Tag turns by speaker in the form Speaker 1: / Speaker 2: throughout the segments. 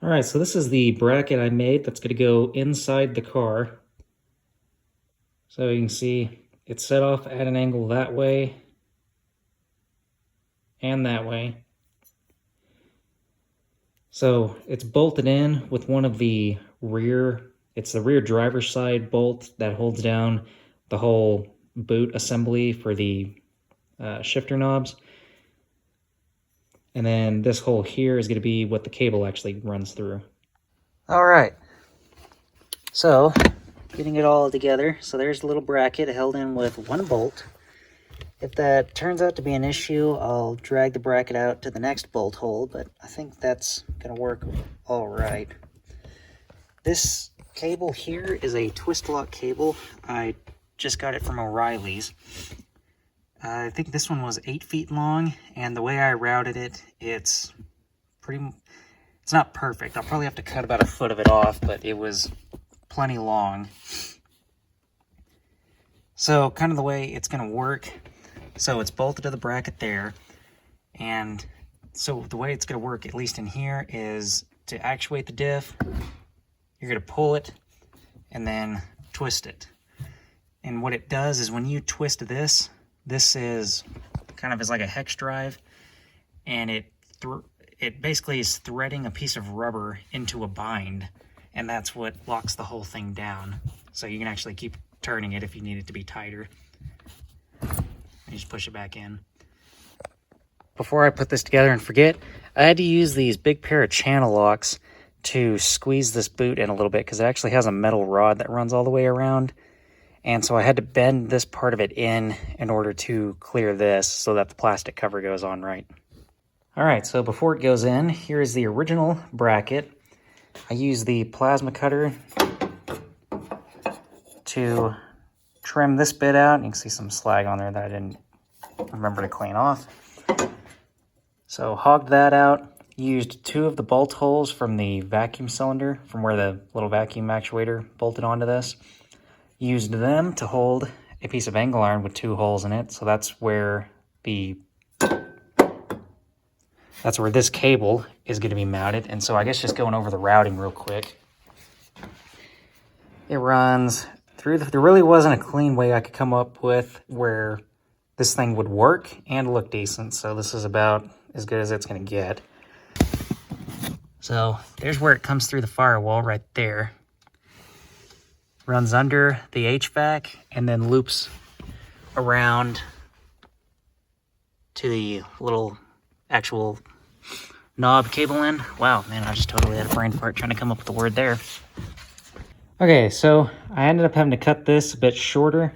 Speaker 1: All right, so this is the bracket I made that's going to go inside the car. So you can see it's set off at an angle that way and that way. So it's bolted in with one of the it's the rear driver's side bolt that holds down the whole boot assembly for the shifter knobs. And then this hole here is going to be what the cable actually runs through. All right. So getting it all together. So there's the little bracket held in with one bolt. If that turns out to be an issue, I'll drag the bracket out to the next bolt hole, but I think that's going to work all right. This cable here is a twist lock cable. I just got it from O'Reilly's. I think this one was 8 feet long, and the way I routed it, it's not perfect. I'll probably have to cut about a foot of it off, but it was plenty long. So kind of the way it's going to work, so it's bolted to the bracket there, and so the way it's going to work, at least in here, is to actuate the diff, you're going to pull it and then twist it. And what it does is when you twist this is kind of like a hex drive, and it basically is threading a piece of rubber into a bind, and that's what locks the whole thing down. So you can actually keep turning it if you need it to be tighter. You just push it back in. Before I put this together and forget, I had to use these big pair of channel locks to squeeze this boot in a little bit because it actually has a metal rod that runs all the way around. And so I had to bend this part of it in order to clear this so that the plastic cover goes on right. All right, so before it goes in, here is the original bracket. I used the plasma cutter to trim this bit out. You can see some slag on there that I didn't remember to clean off. So hogged that out, used 2 of the bolt holes from the vacuum cylinder, from where the little vacuum actuator bolted onto this. Used them to hold a piece of angle iron with 2 holes in it, so that's where this cable is going to be mounted. And so I guess just going over the routing real quick. It runs through there really wasn't a clean way I could come up with where this thing would work and look decent, so this is about as good as it's going to get. So there's where it comes through the firewall right there. Runs under the HVAC and then loops around to the little actual knob cable end. Wow, man, I just totally had a brain fart trying to come up with the word there. Okay, so I ended up having to cut this a bit shorter,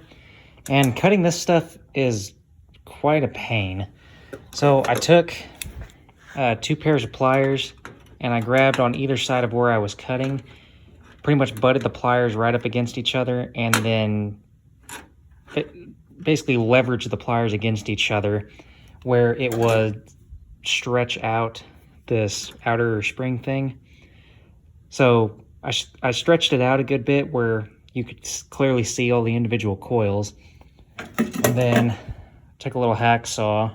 Speaker 1: and cutting this stuff is quite a pain. So I took 2 pairs of pliers, and I grabbed on either side of where I was cutting, pretty much butted the pliers right up against each other, and then basically leveraged the pliers against each other where it would stretch out this outer spring thing. So I stretched it out a good bit where you could clearly see all the individual coils, and then took a little hacksaw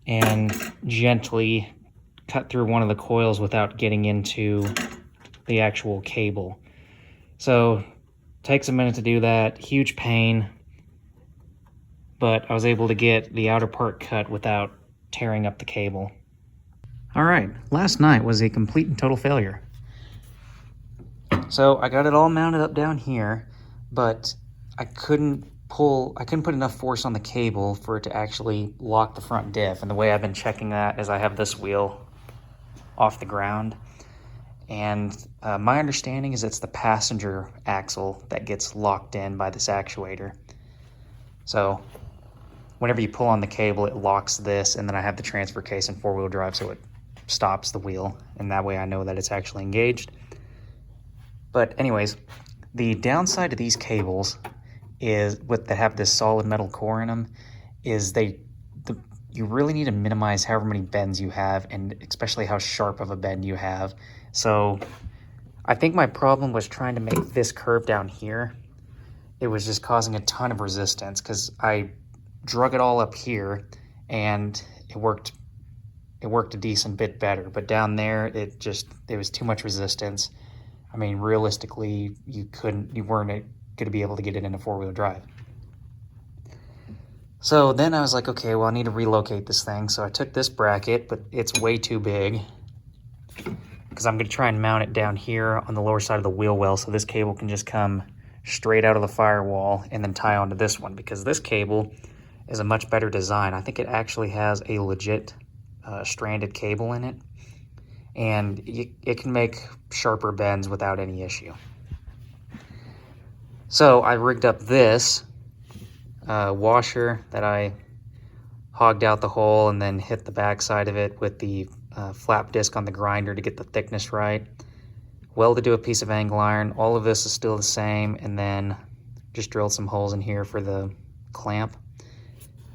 Speaker 1: and gently cut through one of the coils without getting into the actual cable. So takes a minute to do that, huge pain, but I was able to get the outer part cut without tearing up the cable. All right, last night was a complete and total failure. So I got it all mounted up down here, but I couldn't put enough force on the cable for it to actually lock the front diff. And the way I've been checking that is I have this wheel off the ground, and my understanding is it's the passenger axle that gets locked in by this actuator. So whenever you pull on the cable, it locks this, and then I have the transfer case in 4-wheel drive, so it stops the wheel, and that way I know that it's actually engaged. But anyways, the downside of these cables is that have this solid metal core in them is you really need to minimize however many bends you have, and especially how sharp of a bend you have. So I think my problem was trying to make this curve down here. It was just causing a ton of resistance because I drug it all up here and it worked it worked a decent bit better. But down there, there was too much resistance. I mean, realistically, you weren't going to be able to get it into four-wheel drive. So then I was like, okay, well, I need to relocate this thing. So I took this bracket, but it's way too big because I'm going to try and mount it down here on the lower side of the wheel well, so this cable can just come straight out of the firewall and then tie onto this one, because this cable is a much better design. I think it actually has a legit stranded cable in it, and it can make sharper bends without any issue. So I rigged up this washer that I hogged out the hole and then hit the back side of it with the flap disc on the grinder to get the thickness right. Welded to a piece of angle iron. All of this is still the same, and then just drilled some holes in here for the clamp.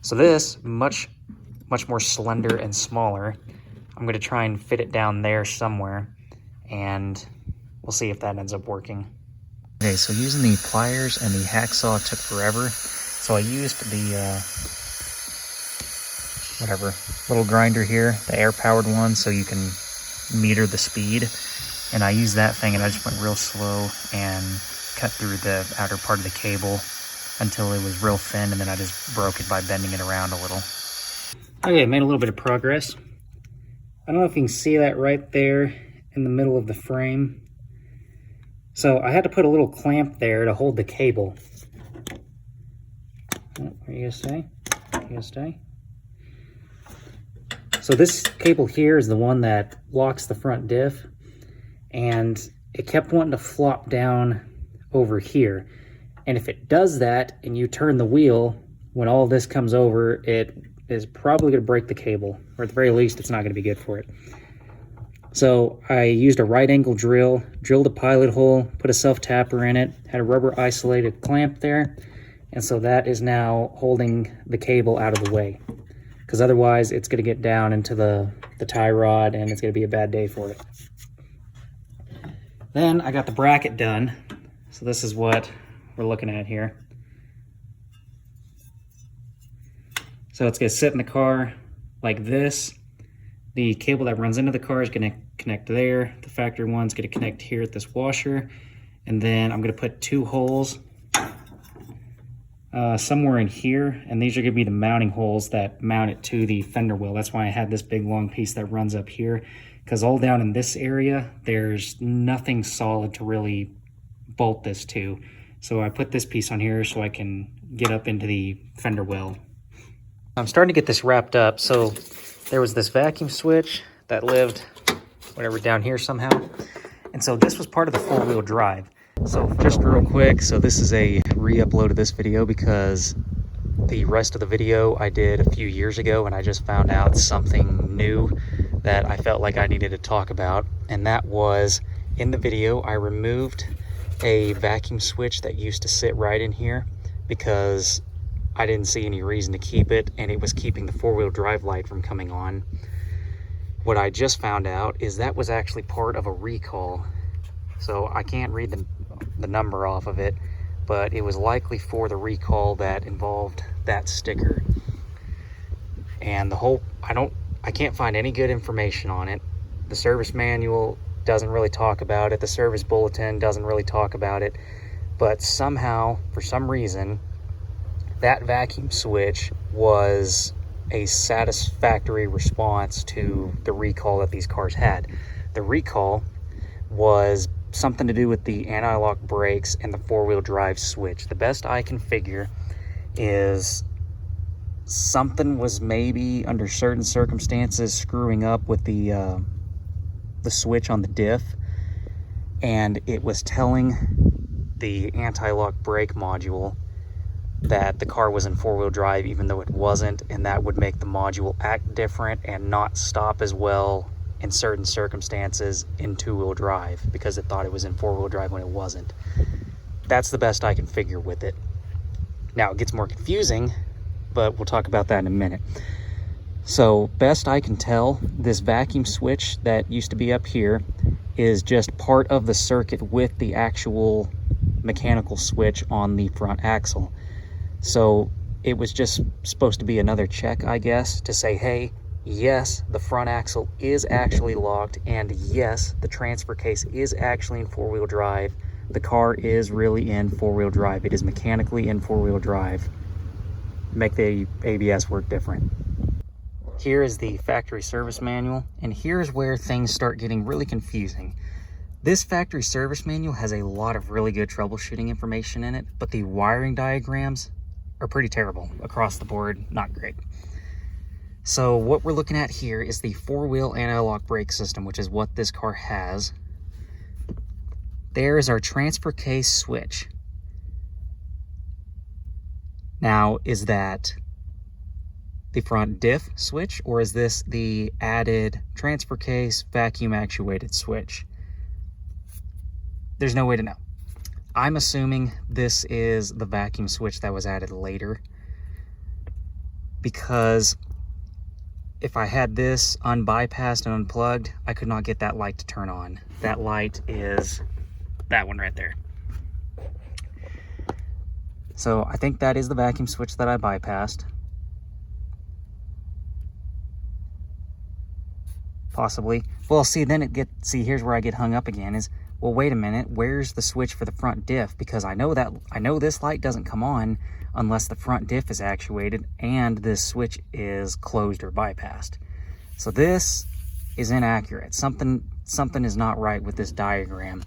Speaker 1: So this, much more slender and smaller. I'm going to try and fit it down there somewhere, and we'll see if that ends up working. Okay, so using the pliers and the hacksaw took forever. So I used the little grinder here, the air-powered one, so you can meter the speed. And I used that thing, and I just went real slow and cut through the outer part of the cable until it was real thin, and then I just broke it by bending it around a little. Okay, I made a little bit of progress. I don't know if you can see that right there in the middle of the frame. So I had to put a little clamp there to hold the cable. Oh, are you gonna stay? Are you gonna stay? So this cable here is the one that locks the front diff, and it kept wanting to flop down over here. And if it does that and you turn the wheel, when all this comes over, it is probably going to break the cable, or at the very least, it's not going to be good for it. So I used a right angle drill, drilled a pilot hole, put a self-tapper in it, had a rubber isolated clamp there, and so that is now holding the cable out of the way. Because otherwise, it's going to get down into the tie rod, and it's going to be a bad day for it. Then I got the bracket done. So this is what we're looking at here. So it's going to sit in the car like this. The cable that runs into the car is going to connect there. The factory one's going to connect here at this washer. And then I'm going to put two holes somewhere in here. And these are going to be the mounting holes that mount it to the fender well. That's why I had this big long piece that runs up here. Because all down in this area, there's nothing solid to really bolt this to. So I put this piece on here so I can get up into the fender well. I'm starting to get this wrapped up. So there was this vacuum switch that lived down here somehow. And so this was part of the four-wheel drive. So just real quick, so this is a re-upload of this video because the rest of the video I did a few years ago, and I just found out something new that I felt like I needed to talk about. And that was, in the video, I removed a vacuum switch that used to sit right in here because I didn't see any reason to keep it, and it was keeping the four-wheel drive light from coming on. What I just found out is that was actually part of a recall. So I can't read the number off of it, but it was likely for the recall that involved that sticker. And I can't find any good information on it. The service manual doesn't really talk about it. The service bulletin doesn't really talk about it. But somehow, for some reason, that vacuum switch was a satisfactory response to the recall that these cars had. The recall was something to do with the anti-lock brakes and the four-wheel drive switch. The best I can figure is something was maybe under certain circumstances screwing up with the switch on the diff, and it was telling the anti-lock brake module that the car was in four-wheel drive even though it wasn't, and that would make the module act different and not stop as well in certain circumstances in two-wheel drive because it thought it was in four-wheel drive when it wasn't. That's the best I can figure with it. Now it gets more confusing, but we'll talk about that in a minute. So best I can tell, this vacuum switch that used to be up here is just part of the circuit with the actual mechanical switch on the front axle. So it was just supposed to be another check, I guess, to say, hey, Yes, the front axle is actually locked, and yes, the transfer case is actually in four-wheel drive. The car is really in four-wheel drive. It is mechanically in four-wheel drive. Make the ABS work different. Here is the factory service manual, and here's where things start getting really confusing. This factory service manual has a lot of really good troubleshooting information in it, but the wiring diagrams are pretty terrible across the board, not great. So what we're looking at here is the four-wheel anti-lock brake system, which is what this car has. There is our transfer case switch. Now, is that the front diff switch, or is this the added transfer case vacuum actuated switch? There's no way to know. I'm assuming this is the vacuum switch that was added later, because if I had this unbypassed and unplugged, I could not get that light to turn on. That light is that one right there. So I think that is the vacuum switch that I bypassed. Possibly. Well, see, then here's where I get hung up again is, well, wait a minute, where's the switch for the front diff? Because I know this light doesn't come on unless the front diff is actuated and this switch is closed or bypassed. So this is inaccurate. Something is not right with this diagram.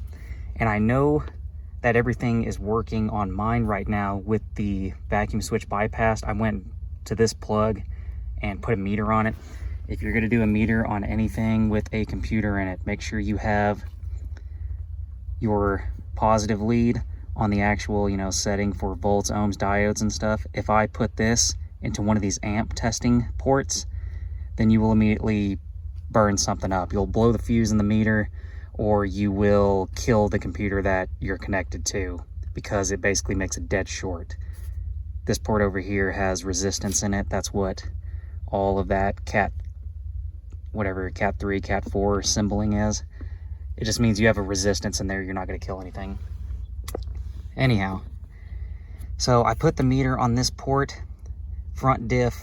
Speaker 1: And I know that everything is working on mine right now with the vacuum switch bypassed. I went to this plug and put a meter on it. If you're gonna do a meter on anything with a computer in it, make sure you have your positive lead on the actual, setting for volts, ohms, diodes, and stuff. If I put this into one of these amp testing ports, then you will immediately burn something up. You'll blow the fuse in the meter, or you will kill the computer that you're connected to, because it basically makes a dead short. This port over here has resistance in it. That's what all of that Cat 3, Cat 4 symboling is. It just means you have a resistance in there. You're not going to kill anything. Anyhow, so I put the meter on this port, front diff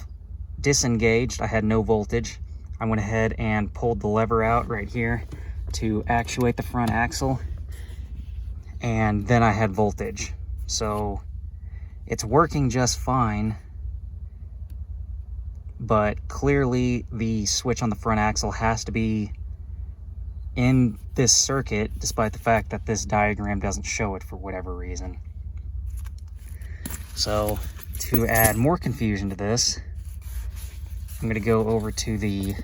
Speaker 1: disengaged. I had no voltage. I went ahead and pulled the lever out right here to actuate the front axle, and then I had voltage. So it's working just fine, but clearly the switch on the front axle has to be in this circuit, despite the fact that this diagram doesn't show it for whatever reason. So to add more confusion to this, I'm going to go over to the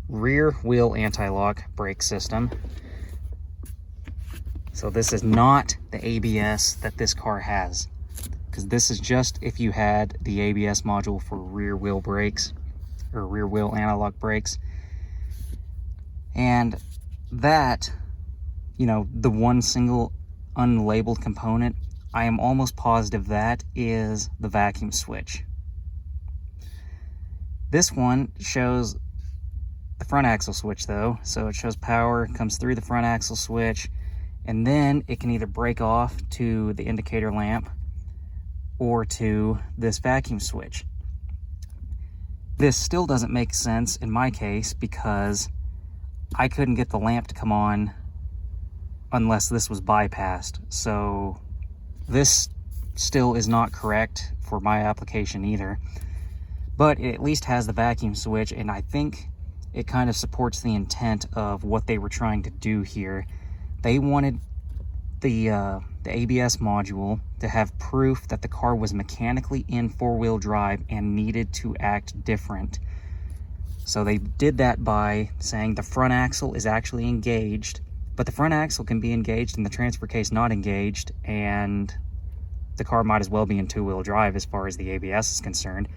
Speaker 1: rear wheel anti-lock brake system. So this is not the ABS that this car has, because this is just if you had the ABS module for rear wheel brakes or rear wheel anti-lock brakes. And that, the one single unlabeled component, I am almost positive that is the vacuum switch. This one shows the front axle switch though, so it shows power comes through the front axle switch, and then it can either break off to the indicator lamp or to this vacuum switch. This still doesn't make sense in my case, because I couldn't get the lamp to come on unless this was bypassed. So this still is not correct for my application either, but it at least has the vacuum switch, and I think it kind of supports the intent of what they were trying to do here. They wanted the ABS module to have proof that the car was mechanically in four-wheel drive and needed to act different. So they did that by saying the front axle is actually engaged, but the front axle can be engaged and the transfer case not engaged, and the car might as well be in two-wheel drive as far as the ABS is concerned.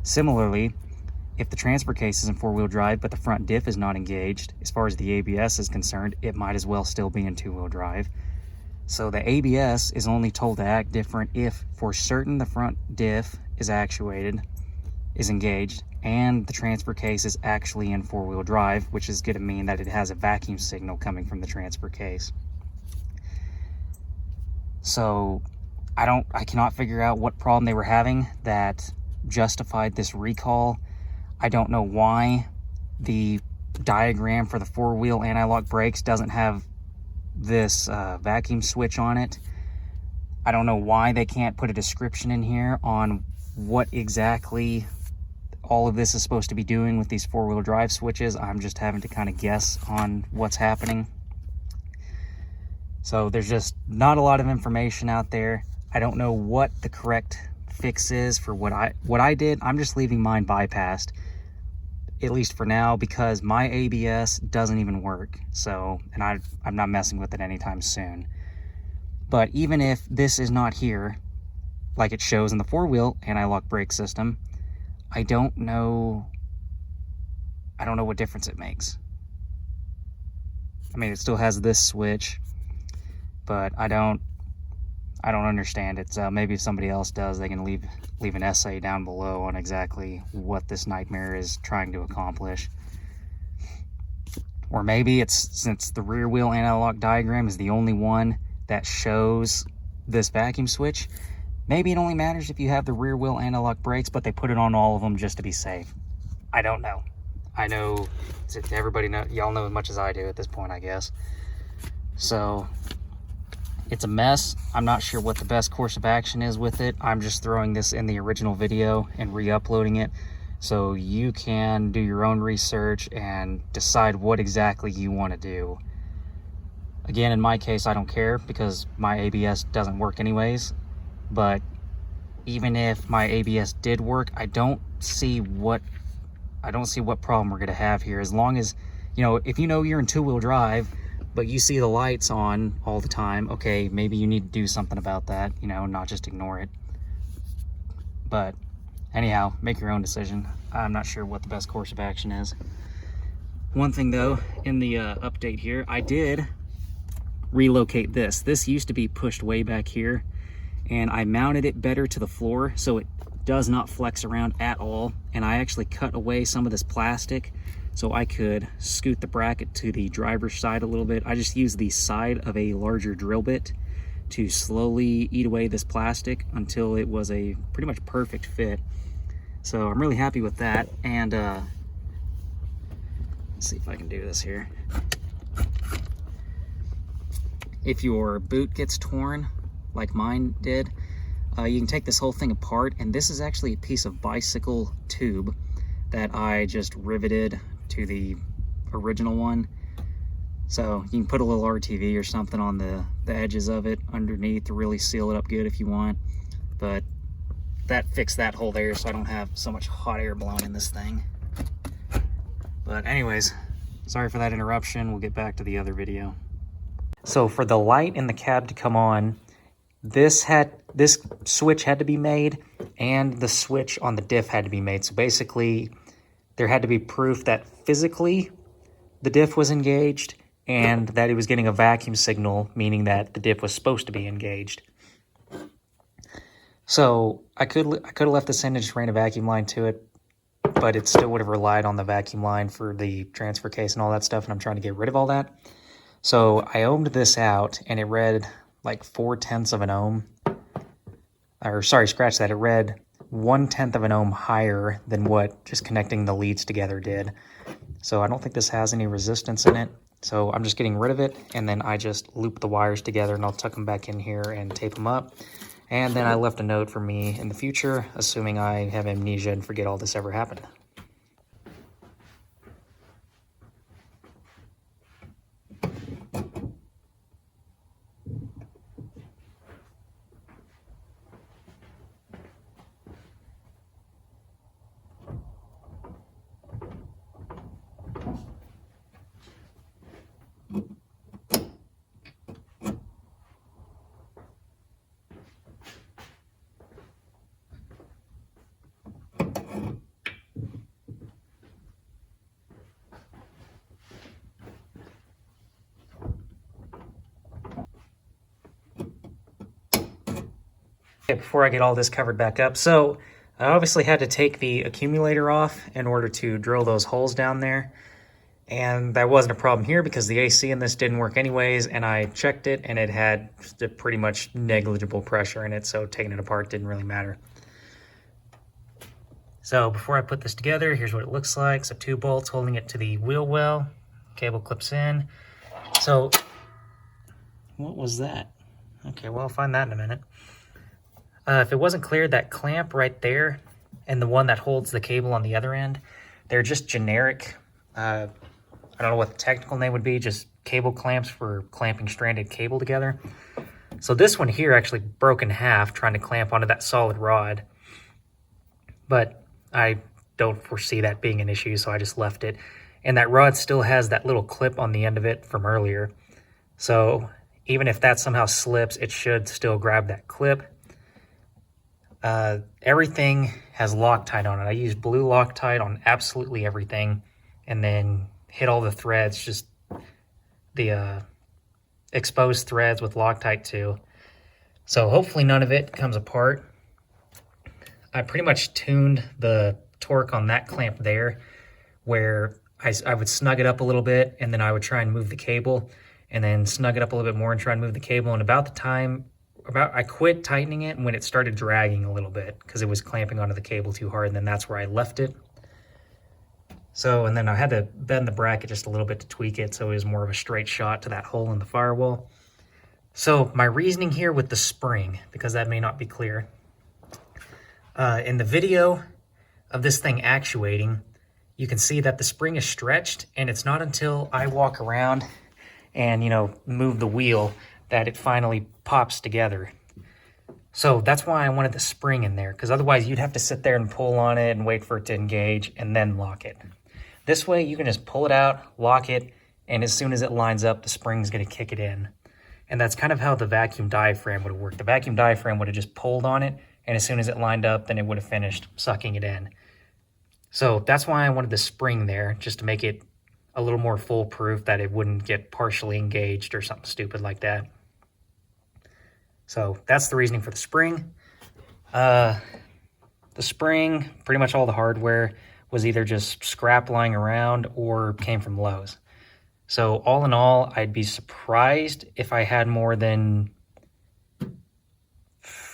Speaker 1: Similarly, if the transfer case is in four-wheel drive but the front diff is not engaged, as far as the ABS is concerned, it might as well still be in two-wheel drive. So the ABS is only told to act different if for certain the front diff is actuated, is engaged, and the transfer case is actually in four-wheel drive, which is going to mean that it has a vacuum signal coming from the transfer case. So I cannot figure out what problem they were having that justified this recall. I don't know why the diagram for the four-wheel anti-lock brakes doesn't have this vacuum switch on it. I don't know why they can't put a description in here on what exactly all of this is supposed to be doing with these four-wheel drive switches. I'm just having to kind of guess on what's happening. So there's just not a lot of information out there. I don't know what the correct fix is for what I did. I'm just leaving mine bypassed, at least for now, because my ABS doesn't even work. So, and I'm not messing with it anytime soon. But even if this is not here, like it shows in the four-wheel anti-lock brake system, I don't know what difference it makes. I mean, it still has this switch, but I don't understand it. So maybe if somebody else does, they can leave an essay down below on exactly what this nightmare is trying to accomplish. Or maybe it's, since the rear wheel anti-lock diagram is the only one that shows this vacuum switch, maybe it only matters if you have the rear wheel anti-lock brakes, but they put it on all of them just to be safe. I don't know. I know everybody know, y'all know as much as I do at this point, I guess. So it's a mess. I'm not sure what the best course of action is with it. I'm just throwing this in the original video and re-uploading it so you can do your own research and decide what exactly you want to do. Again, in my case, I don't care because my ABS doesn't work anyways. But even if my ABS did work, I don't see what problem we're going to have here. As long as, you know, if you know you're in two-wheel drive, but you see the lights on all the time, okay, maybe you need to do something about that, you know, not just ignore it. But anyhow, make your own decision. I'm not sure what the best course of action is. One thing though, in the update here, I did relocate this. This used to be pushed way back here, and I mounted it better to the floor so it does not flex around at all. And I actually cut away some of this plastic so I could scoot the bracket to the driver's side a little bit. I just used the side of a larger drill bit to slowly eat away this plastic until it was a pretty much perfect fit. So I'm really happy with that. And let's see if I can do this here. If your boot gets torn, like mine did, you can take this whole thing apart, and this is actually a piece of bicycle tube that I just riveted to the original one. So you can put a little RTV or something on the edges of it underneath to really seal it up good if you want. But that fixed that hole there so I don't have so much hot air blowing in this thing. But anyways, sorry for that interruption. We'll get back to the other video. So for the light in the cab to come on, this switch had to be made, and the switch on the diff had to be made. So basically, there had to be proof that physically the diff was engaged and that it was getting a vacuum signal, meaning that the diff was supposed to be engaged. So I could have left this in and just ran a vacuum line to it, but it still would have relied on the vacuum line for the transfer case and all that stuff, and I'm trying to get rid of all that. So I ohmed this out, and it read like 0.4 of an ohm. Or sorry, scratch that. It read 1/10 of an ohm higher than what just connecting the leads together did. So I don't think this has any resistance in it. So I'm just getting rid of it, and then I just loop the wires together, and I'll tuck them back in here and tape them up. And then I left a note for me in the future, assuming I have amnesia and forget all this ever happened. Before I get all this covered back up, so I obviously had to take the accumulator off in order to drill those holes down there, and that wasn't a problem here because the AC in this didn't work anyways, and I checked it and it had just a pretty much negligible pressure in it, so taking it apart didn't really matter. So before I put this together, here's what it looks like. So 2 bolts holding it to the wheel well. Cable clips in. So what was that? Okay, well, I'll find that in a minute. If it wasn't clear, that clamp right there and the one that holds the cable on the other end, they're just generic, I don't know what the technical name would be, just cable clamps for clamping stranded cable together. So this one here actually broke in half trying to clamp onto that solid rod, but I don't foresee that being an issue, so I just left it. And that rod still has that little clip on the end of it from earlier. So even if that somehow slips, it should still grab that clip. Everything has Loctite on it. I used blue Loctite on absolutely everything, and then hit all the threads, just the exposed threads with Loctite too. So hopefully none of it comes apart. I pretty much tuned the torque on that clamp there, where I would snug it up a little bit, and then I would try and move the cable, and then snug it up a little bit more and try and move the cable. And about the time, I quit tightening it when it started dragging a little bit because it was clamping onto the cable too hard, and then that's where I left it. So, and then I had to bend the bracket just a little bit to tweak it so it was more of a straight shot to that hole in the firewall. So my reasoning here with the spring, because that may not be clear. In the video of this thing actuating, you can see that the spring is stretched, and it's not until I walk around and, you know, move the wheel that it finally pops together. So that's why I wanted the spring in there, because otherwise you'd have to sit there and pull on it and wait for it to engage and then lock it. This way you can just pull it out, lock it, and as soon as it lines up, the spring's going to kick it in. And that's kind of how the vacuum diaphragm would have worked. The vacuum diaphragm would have just pulled on it, and as soon as it lined up, then it would have finished sucking it in. So that's why I wanted the spring there, just to make it a little more foolproof, that it wouldn't get partially engaged or something stupid like that. So that's the reasoning for the spring. The spring, pretty much all the hardware was either just scrap lying around or came from Lowe's. So all in all, I'd be surprised if I had more than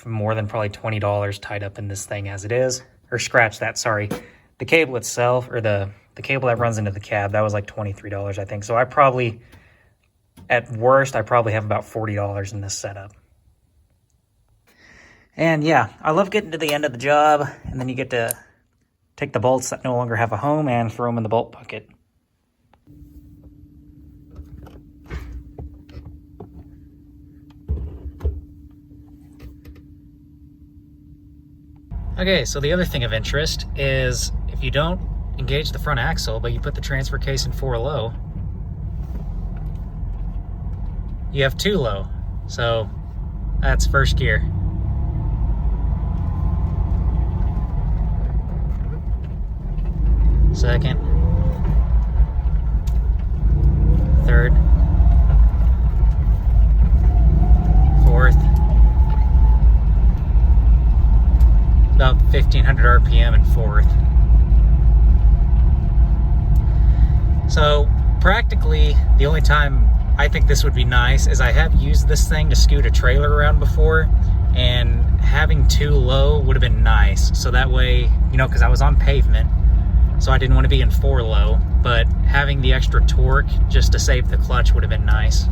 Speaker 1: probably $20 tied up in this thing as it is. Or scratch that, sorry. The cable itself, or the cable that runs into the cab, that was like $23, I think. So I probably, at worst, I probably have about $40 in this setup. And yeah, I love getting to the end of the job, and then you get to take the bolts that no longer have a home and throw them in the bolt bucket. Okay, so the other thing of interest is if you don't engage the front axle, but you put the transfer case in 4 low, you have 2 low. So that's first gear. Second, third, fourth, about 1500 RPM in fourth. So practically the only time I think this would be nice is I have used this thing to scoot a trailer around before, and having 2 low would have been nice. So that way, you know, because I was on pavement, so I didn't want to be in 4 low, but having the extra torque just to save the clutch would have been nice.